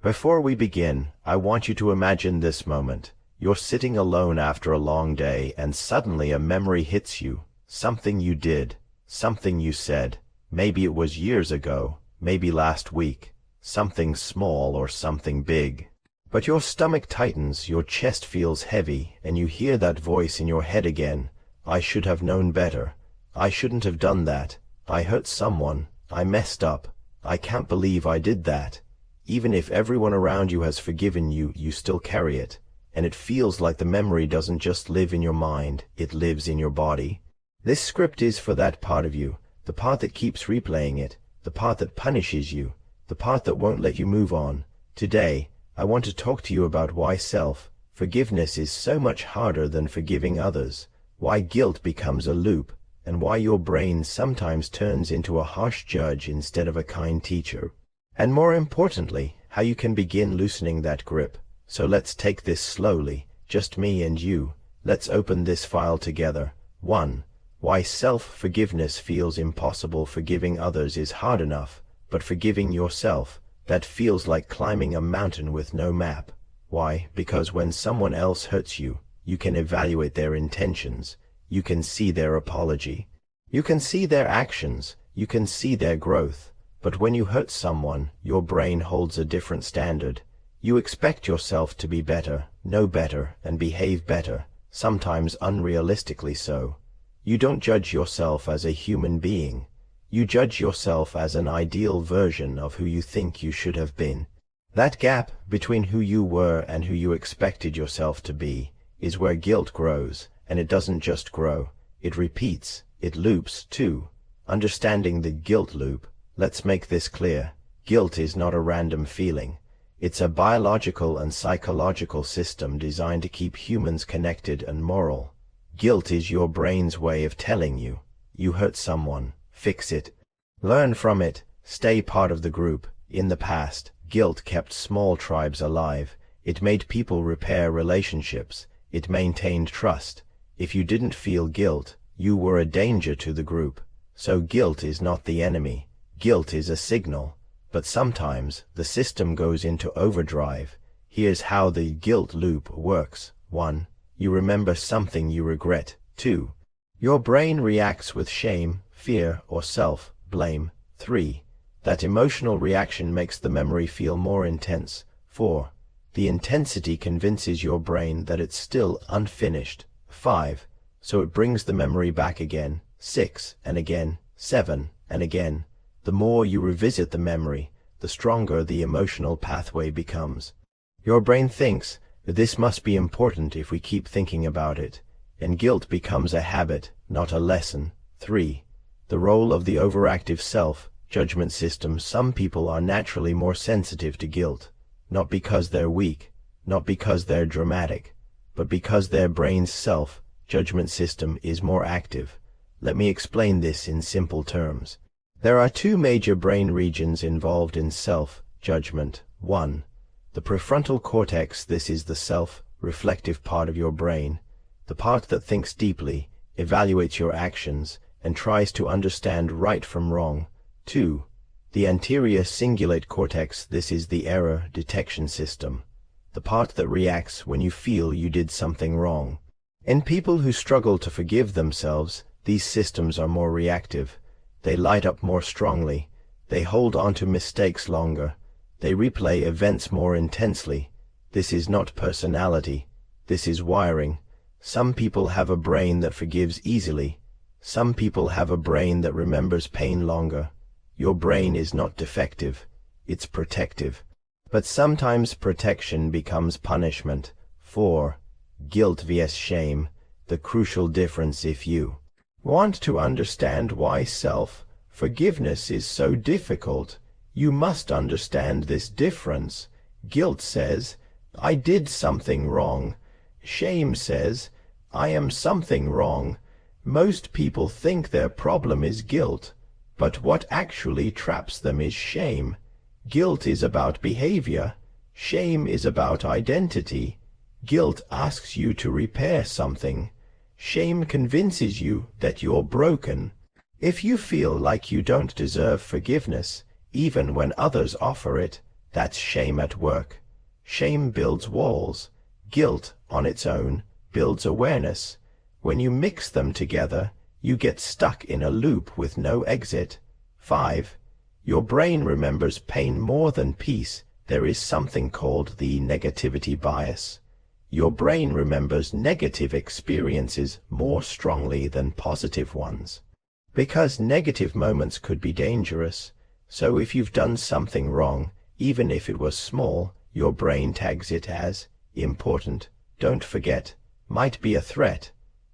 Before we begin, I want you to imagine this moment. You're sitting alone after a long day, and suddenly a memory hits you. Something you did, something you said. Maybe it was years ago, maybe last week. Something small or something big. But your stomach tightens, your chest feels heavy, and you hear that voice in your head again. I should have known better. I shouldn't have done that. I hurt someone. I messed up. I can't believe I did that. Even if everyone around you has forgiven you, you still carry it. And it feels like the memory doesn't just live in your mind, it lives in your body. This script is for that part of you, the part that keeps replaying it, the part that punishes you, the part that won't let you move on. Today, I want to talk to you about why self-forgiveness is so much harder than forgiving others, why guilt becomes a loop, and why your brain sometimes turns into a harsh judge instead of a kind teacher. And more importantly, how you can begin loosening that grip. So let's take this slowly, just me and you. Let's open this file together. 1. Why self-forgiveness feels impossible. Forgiving others is hard enough, but forgiving yourself, that feels like climbing a mountain with no map. Why? Because when someone else hurts you, you can evaluate their intentions. You can see their apology. You can see their actions. You can see their growth. But when you hurt someone, your brain holds a different standard. You expect yourself to be better, know better, and behave better, sometimes unrealistically so. You don't judge yourself as a human being. You judge yourself as an ideal version of who you think you should have been. That gap between who you were and who you expected yourself to be is where guilt grows, and it doesn't just grow. It repeats, it loops too. Understanding the guilt loop, let's make this clear. Guilt is not a random feeling. It's a biological and psychological system designed to keep humans connected and moral. Guilt is your brain's way of telling you, you hurt someone, fix it. Learn from it, stay part of the group. In the past, guilt kept small tribes alive. It made people repair relationships. It maintained trust. If you didn't feel guilt, you were a danger to the group. So guilt is not the enemy. Guilt is a signal. But sometimes the system goes into overdrive. Here's how the guilt loop works. 1. You remember something you regret. 2. Your brain reacts with shame, fear, or self-blame. 3. That emotional reaction makes the memory feel more intense. 4. The intensity convinces your brain that it's still unfinished. 5. So it brings the memory back again. 6. And again. 7. And again. The more you revisit the memory, the stronger the emotional pathway becomes. Your brain thinks that this must be important if we keep thinking about it, and guilt becomes a habit, not a lesson. 3. The role of the overactive self-judgment system. Some people are naturally more sensitive to guilt, not because they're weak, not because they're dramatic, but because their brain's self-judgment system is more active. Let me explain this in simple terms. There are two major brain regions involved in self-judgment. 1. The prefrontal cortex. This is the self-reflective part of your brain, the part that thinks deeply, evaluates your actions, and tries to understand right from wrong. 2. The anterior cingulate cortex. This is the error detection system, the part that reacts when you feel you did something wrong. In people who struggle to forgive themselves, these systems are more reactive. They light up more strongly. They hold on to mistakes longer. They replay events more intensely. This is not personality. This is wiring. Some people have a brain that forgives easily. Some people have a brain that remembers pain longer. Your brain is not defective. It's protective. But sometimes protection becomes punishment. 4. Guilt vs. shame. The crucial difference. If you want to understand why self-forgiveness is so difficult, you must understand this difference. Guilt says, I did something wrong. Shame says, I am something wrong. Most people think their problem is guilt, but what actually traps them is shame. Guilt is about behavior. Shame is about identity. Guilt asks you to repair something. Shame convinces you that you're broken. If you feel like you don't deserve forgiveness, even when others offer it, That's shame at work. Shame builds walls. Guilt, on its own, builds awareness. When you mix them together, you get stuck in a loop with no exit. 5. Your brain remembers pain more than peace. There is something called the negativity bias. Your brain remembers negative experiences more strongly than positive ones. Because negative moments could be dangerous, so if you've done something wrong, even if it was small, your brain tags it as important, don't forget, might be a threat.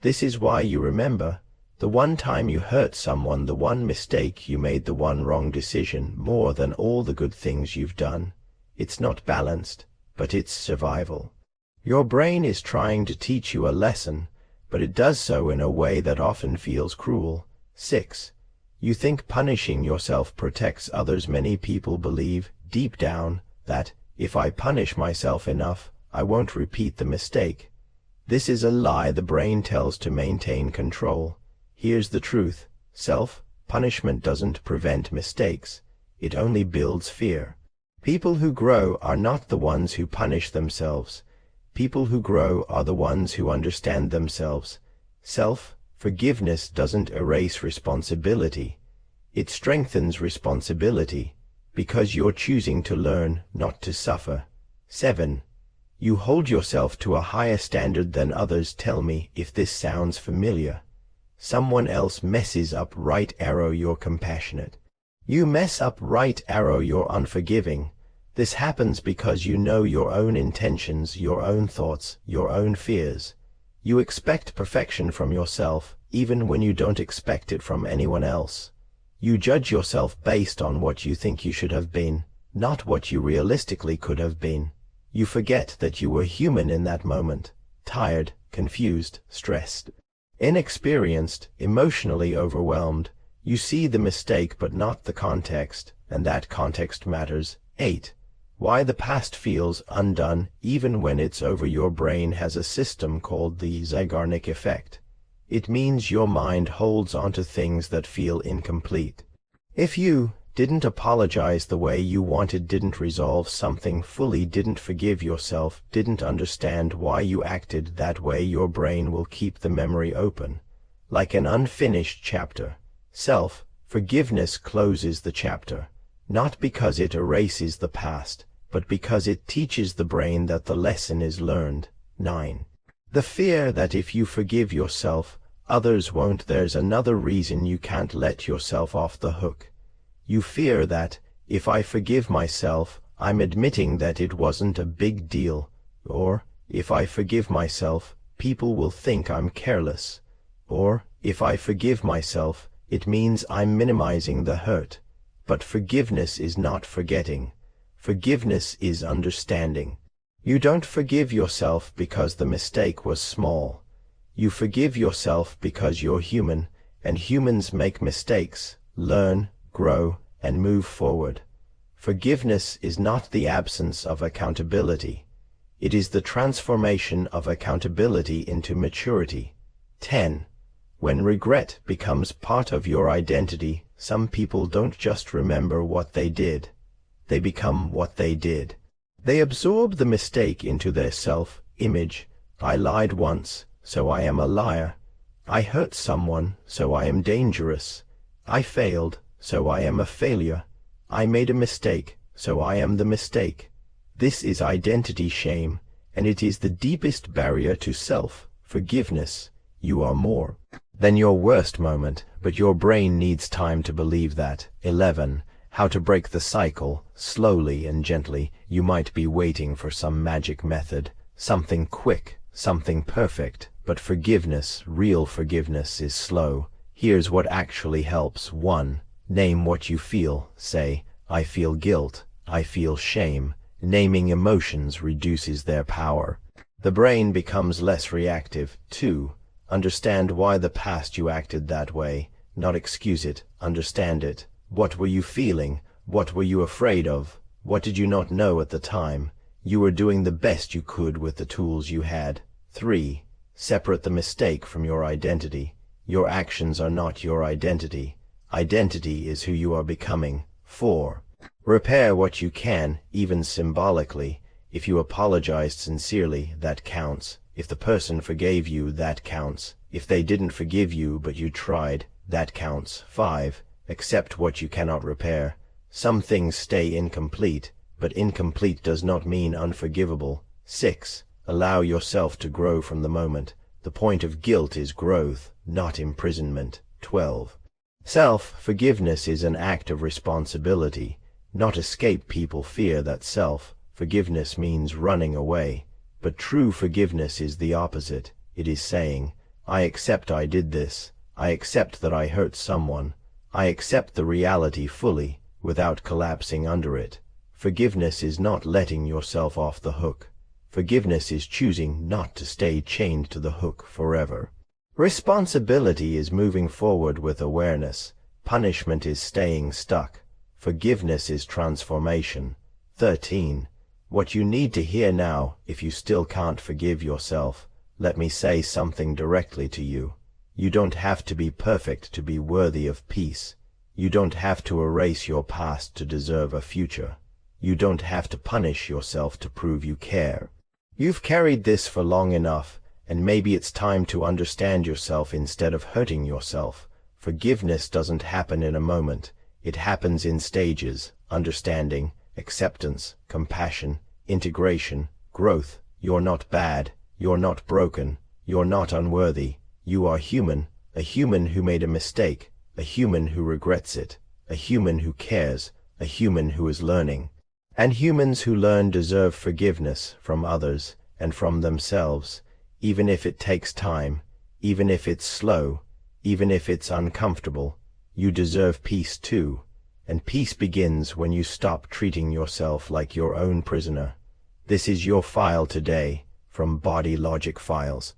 This is why you remember the one time you hurt someone, the one mistake you made, the one wrong decision, more than all the good things you've done. It's not balanced, but it's survival. Your brain is trying to teach you a lesson, but it does so in a way that often feels cruel. 6. You think punishing yourself protects others. Many people believe, deep down, that if I punish myself enough, I won't repeat the mistake. This is a lie the brain tells to maintain control. Here's the truth. Self-punishment doesn't prevent mistakes. It only builds fear. People who grow are not the ones who punish themselves. People who grow are the ones who understand themselves. Self-forgiveness doesn't erase responsibility. It strengthens responsibility, because you're choosing to learn, not to suffer. 7. You hold yourself to a higher standard than others. Tell me if this sounds familiar. Someone else messes up, right arrow, you're compassionate. You mess up, right arrow, you're unforgiving. This happens because you know your own intentions, your own thoughts, your own fears. You expect perfection from yourself, even when you don't expect it from anyone else. You judge yourself based on what you think you should have been, not what you realistically could have been. You forget that you were human in that moment, tired, confused, stressed, inexperienced, emotionally overwhelmed. You see the mistake but not the context, and that context matters. 8. Why the past feels undone even when it's over. Your brain has a system called the Zeigarnik effect. It means your mind holds onto things that feel incomplete. If you didn't apologize the way you wanted, didn't resolve something fully, didn't forgive yourself, didn't understand why you acted that way, your brain will keep the memory open, like an unfinished chapter. Self-forgiveness closes the chapter, not because it erases the past, but because it teaches the brain that the lesson is learned. 9. The fear that if you forgive yourself, others won't. There's another reason you can't let yourself off the hook. You fear that, if I forgive myself, I'm admitting that it wasn't a big deal. Or, if I forgive myself, people will think I'm careless. Or, if I forgive myself, it means I'm minimizing the hurt. But forgiveness is not forgetting. Forgiveness is understanding. You don't forgive yourself because the mistake was small. You forgive yourself because you're human, and humans make mistakes, learn, grow, and move forward. Forgiveness is not the absence of accountability. It is the transformation of accountability into maturity. 10. When regret becomes part of your identity, some people don't just remember what they did. They become what they did. They absorb the mistake into their self-image. I lied once, so I am a liar. I hurt someone, so I am dangerous. I failed, so I am a failure. I made a mistake, so I am the mistake. This is identity shame, and it is the deepest barrier to self-forgiveness. You are more than your worst moment, but your brain needs time to believe that. 11. How to break the cycle, slowly and gently. You might be waiting for some magic method, something quick, something perfect, but forgiveness, real forgiveness, is slow. Here's what actually helps. 1. Name what you feel. Say, I feel guilt, I feel shame. Naming emotions reduces their power. The brain becomes less reactive. 2. Understand why the past you acted that way. Not excuse it, understand it. What were you feeling? What were you afraid of? What did you not know at the time? You were doing the best you could with the tools you had. 3. Separate the mistake from your identity. Your actions are not your identity. Identity is who you are becoming. 4. Repair what you can, even symbolically. If you apologized sincerely, that counts. If the person forgave you, that counts. If they didn't forgive you but you tried, that counts. 5. Accept what you cannot repair. Some things stay incomplete, but incomplete does not mean unforgivable. 6. Allow yourself to grow from the moment. The point of guilt is growth, not imprisonment. 12. Self-forgiveness is an act of responsibility, not escape. People fear that self-forgiveness means running away, but true forgiveness is the opposite. It is saying, I accept I did this, I accept that I hurt someone, I accept the reality fully, without collapsing under it. Forgiveness is not letting yourself off the hook. Forgiveness is choosing not to stay chained to the hook forever. Responsibility is moving forward with awareness. Punishment is staying stuck. Forgiveness is transformation. 13. What you need to hear now, if you still can't forgive yourself, let me say something directly to you. You don't have to be perfect to be worthy of peace. You don't have to erase your past to deserve a future. You don't have to punish yourself to prove you care. You've carried this for long enough, and maybe it's time to understand yourself instead of hurting yourself. Forgiveness doesn't happen in a moment. It happens in stages: understanding, acceptance, compassion, integration, growth. You're not bad. You're not broken. You're not unworthy. You are human, a human who made a mistake, a human who regrets it, a human who cares, a human who is learning. And humans who learn deserve forgiveness from others and from themselves, even if it takes time, even if it's slow, even if it's uncomfortable. You deserve peace too, and peace begins when you stop treating yourself like your own prisoner. This is your file today from Body Logic Files.